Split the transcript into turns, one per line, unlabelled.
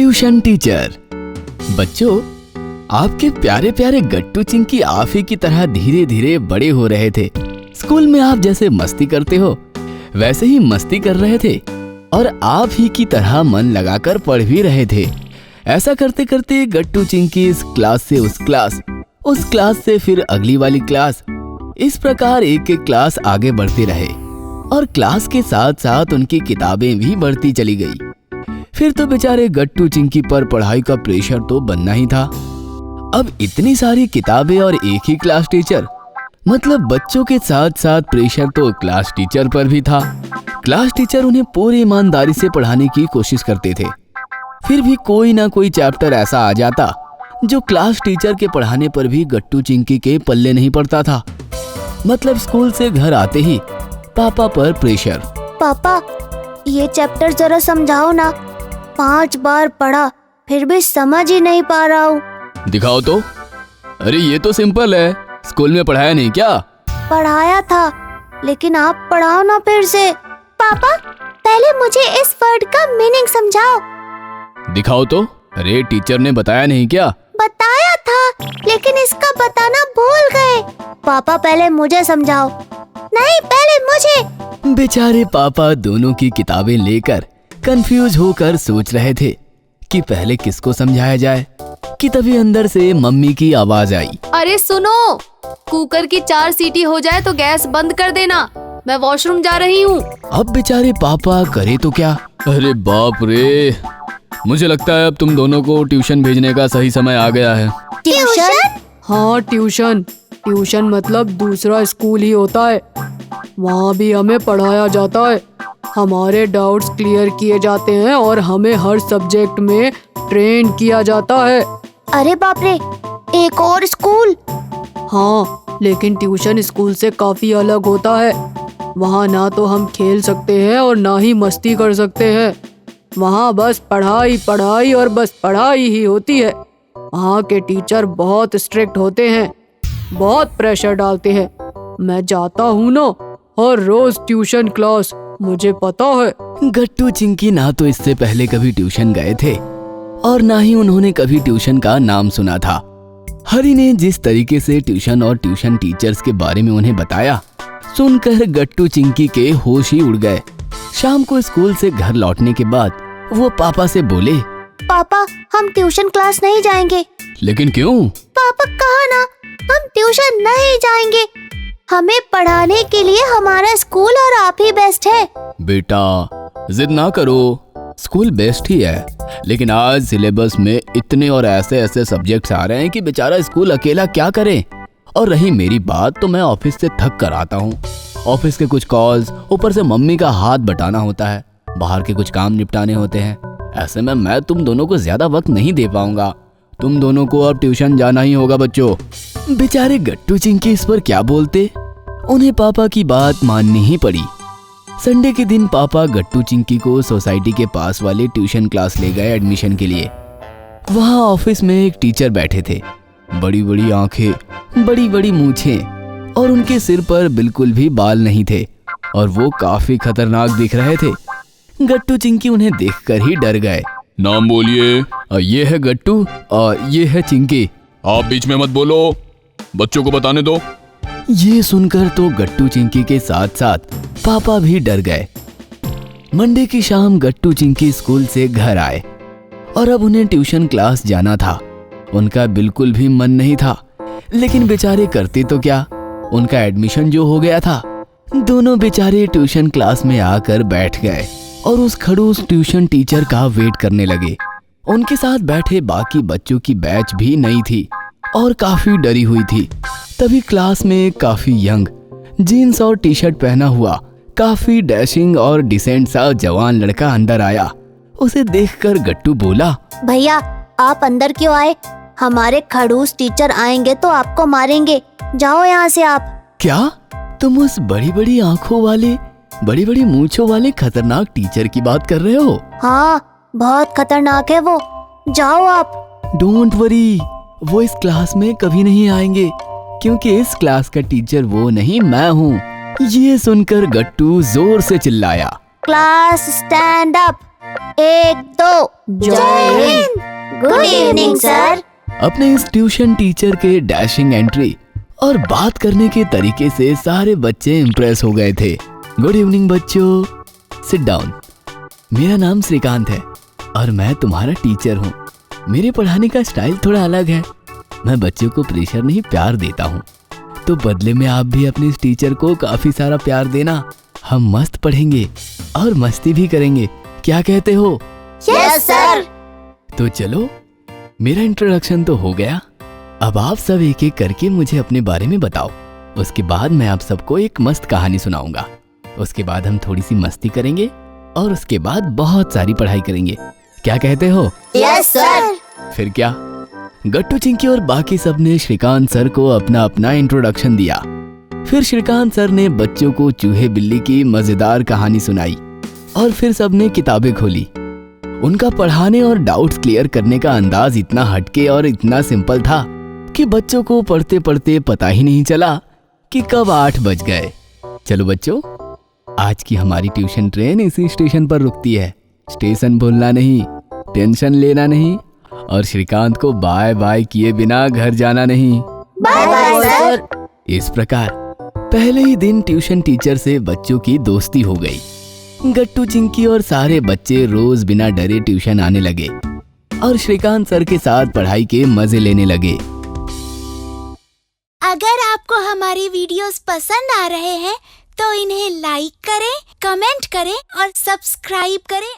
Tuition teacher. बच्चों, आपके प्यारे प्यारे गट्टू चिंकी आप ही की तरह धीरे धीरे बड़े हो रहे थे। स्कूल में आप जैसे मस्ती करते हो वैसे ही मस्ती कर रहे थे और आप ही की तरह मन लगाकर पढ़ भी रहे थे। ऐसा करते करते गट्टू चिंकी इस क्लास से उस क्लास से फिर अगली वाली क्लास, इस प्रकार एक एक क्लास आगे बढ़ते रहे और क्लास के साथ साथ उनकी किताबें भी बढ़ती चली गई। फिर तो बेचारे गट्टू चिंकी पर पढ़ाई का प्रेशर तो बनना ही था। अब इतनी सारी किताबें और एक ही क्लास टीचर, मतलब बच्चों के साथ साथ प्रेशर तो क्लास टीचर पर भी था। क्लास टीचर उन्हें पूरी ईमानदारी से पढ़ाने की कोशिश करते थे, फिर भी कोई ना कोई चैप्टर ऐसा आ जाता जो क्लास टीचर के पढ़ाने पर भी गट्टू चिंकी के पल्ले नहीं पड़ता था। मतलब स्कूल से घर आते ही पापा पर प्रेशर।
पापा, ये चैप्टर जरा समझाओ ना, 5 बार पढ़ा फिर भी समझ ही नहीं पा रहा हूँ।
दिखाओ तो। अरे ये तो सिंपल है, स्कूल में पढ़ाया नहीं क्या?
पढ़ाया था, लेकिन आप पढ़ाओ ना फिर से। पापा, पहले मुझे इस वर्ड का मीनिंग समझाओ।
दिखाओ तो। अरे टीचर ने बताया नहीं क्या?
बताया था, लेकिन इसका बताना भूल गए। पापा, पहले मुझे समझाओ। नहीं, पहले मुझे।
बेचारे पापा दोनों की किताबें लेकर कंफ्यूज होकर सोच रहे थे कि पहले किसको समझाया जाए कि तभी अंदर से मम्मी की आवाज आई।
अरे सुनो, कुकर की 4 सीटी हो जाए तो गैस बंद कर देना, मैं वॉशरूम जा रही हूँ।
अब बेचारे पापा करे तो क्या? अरे बाप रे, मुझे लगता है अब तुम दोनों को ट्यूशन भेजने का सही समय आ गया है।
ट्यूशन?
हाँ, ट्यूशन मतलब दूसरा स्कूल ही होता है। वहाँ भी हमें पढ़ाया जाता है, हमारे डाउट्स क्लियर किए जाते हैं और हमें हर सब्जेक्ट में ट्रेन किया जाता है।
अरे बाप रे, एक और स्कूल?
हाँ, लेकिन ट्यूशन स्कूल से काफी अलग होता है। वहाँ ना तो हम खेल सकते हैं और ना ही मस्ती कर सकते हैं। वहाँ बस पढ़ाई और बस पढ़ाई ही होती है। वहाँ के टीचर बहुत स्ट्रिक्ट होते हैं, बहुत प्रेशर डालते हैं। मैं जाता हूँ ना हर रोज ट्यूशन क्लास, मुझे पता है।
गट्टू चिंकी ना तो इससे पहले कभी ट्यूशन गए थे और ना ही उन्होंने कभी ट्यूशन का नाम सुना था। हरी ने जिस तरीके से ट्यूशन और ट्यूशन टीचर्स के बारे में उन्हें बताया, सुनकर गट्टू चिंकी के होश ही उड़ गए। शाम को स्कूल से घर लौटने के बाद वो पापा से बोले,
पापा, हम ट्यूशन क्लास नहीं जाएंगे।
लेकिन क्यों?
पापा, कहा ना, हम ट्यूशन नहीं जाएंगे। हमें पढ़ाने के लिए हमारा स्कूल और आप ही बेस्ट है।
बेटा, जिद ना करो, स्कूल बेस्ट ही है, लेकिन आज सिलेबस में इतने और ऐसे सब्जेक्ट्स आ रहे हैं कि बेचारा स्कूल अकेला क्या करे। और रही मेरी बात, तो मैं ऑफिस से थक कर आता हूँ। ऑफिस के कुछ कॉल्स, ऊपर से मम्मी का हाथ बटाना होता है, बाहर के कुछ काम निपटाने होते हैं। ऐसे में मैं तुम दोनों को ज्यादा वक्त नहीं दे पाऊंगा। तुम दोनों को अब ट्यूशन जाना ही होगा बच्चों। बेचारे गट्टू चिंकी इस पर क्या बोलते, उन्हें पापा की बात माननी ही पड़ी। संडे के दिन पापा गट्टू चिंकी को सोसाइटी के पास वाले ट्यूशन क्लास ले गए एडमिशन के लिए। वहाँ ऑफिस में एक टीचर बैठे थे, बड़ी बड़ी आंखें, बड़ी बड़ी मूछें और उनके सिर पर बिल्कुल भी बाल नहीं थे और वो काफी खतरनाक दिख रहे थे। गट्टू चिंकी उन्हें देखकर ही डर गए। नाम बोलिए। ये है गट्टू और ये है चिंकी।
आप बीच में मत बोलो, बच्चों को बताने दो।
ये सुनकर तो गट्टू चिंकी के साथ साथ पापा भी डर गए। मंडे की शाम गट्टू चिंकी स्कूल से घर आए और अब उन्हें ट्यूशन क्लास जाना था। उनका बिल्कुल भी मन नहीं था, लेकिन बेचारे करते तो क्या, उनका एडमिशन जो हो गया था। दोनों बेचारे ट्यूशन क्लास में आकर बैठ गए और उस खड़ूस ट्यूशन टीचर का वेट करने लगे। उनके साथ बैठे बाकी बच्चों की बैच भी नई थी और काफी डरी हुई थी। तभी क्लास में एक काफी यंग, जीन्स और टी शर्ट पहना हुआ, काफी डैशिंग और डिसेंट सा जवान लड़का अंदर आया। उसे देखकर गट्टू बोला,
भैया, आप अंदर क्यों आए? हमारे खड़ूस टीचर आएंगे तो आपको मारेंगे। जाओ यहाँ से आप।
क्या तुम उस बड़ी बड़ी आंखों वाले, बड़ी बड़ी मूंछों वाले खतरनाक टीचर की बात कर रहे हो?
हाँ, बहुत खतरनाक है वो। जाओ आप।
डोंट वरी, वो इस क्लास में कभी नहीं आएंगे, क्योंकि इस क्लास का टीचर वो नहीं, मैं हूँ। ये सुनकर गट्टू जोर से चिल्लाया,
क्लास स्टैंड अप। 1 2
जय हिंद।
Good evening sir.
अपने इस ट्यूशन टीचर के डैशिंग एंट्री और बात करने के तरीके से सारे बच्चे इम्प्रेस हो गए थे। गुड इवनिंग बच्चों, सिट डाउन। मेरा नाम श्रीकांत है और मैं तुम्हारा टीचर हूँ। मेरे पढ़ाने का स्टाइल थोड़ा अलग है। मैं बच्चों को प्रेशर नहीं, प्यार देता हूँ। तो बदले में आप भी अपने इस टीचर को काफी सारा प्यार देना। हम मस्त पढ़ेंगे और मस्ती भी करेंगे, क्या कहते हो?
Yes sir.
तो चलो, मेरा इंट्रोडक्शन तो हो गया। अब आप सब एक एक करके मुझे अपने बारे में बताओ। उसके बाद मैं आप सबको एक मस्त कहानी सुनाऊंगा। उसके बाद हम थोड़ी सी मस्ती करेंगे और उसके बाद बहुत सारी पढ़ाई करेंगे, क्या कहते हो?
Yes sir.
फिर क्या, गट्टू चिंकी और बाकी सब ने श्रीकांत सर को अपना अपना इंट्रोडक्शन दिया। फिर श्रीकांत सर ने बच्चों को चूहे बिल्ली की मजेदार कहानी सुनाई और फिर सबने किताबें खोली। उनका पढ़ाने और डाउट्स क्लियर करने का अंदाज इतना हटके और इतना सिंपल था कि बच्चों को पढ़ते पढ़ते पता ही नहीं चला कि कब 8 बज गए। चलो बच्चों, आज की हमारी ट्यूशन ट्रेन इसी स्टेशन पर रुकती है। स्टेशन भूलना नहीं, टेंशन लेना नहीं और श्रीकांत को बाय बाय किए बिना घर जाना नहीं।
Bye bye sir.
इस प्रकार पहले ही दिन ट्यूशन टीचर से बच्चों की दोस्ती हो गई। गट्टू चिंकी और सारे बच्चे रोज बिना डरे ट्यूशन आने लगे और श्रीकांत सर के साथ पढ़ाई के मजे लेने लगे।
अगर आपको हमारी वीडियोस पसंद आ रहे हैं तो इन्हें लाइक करें, कमेंट करें और सब्सक्राइब करें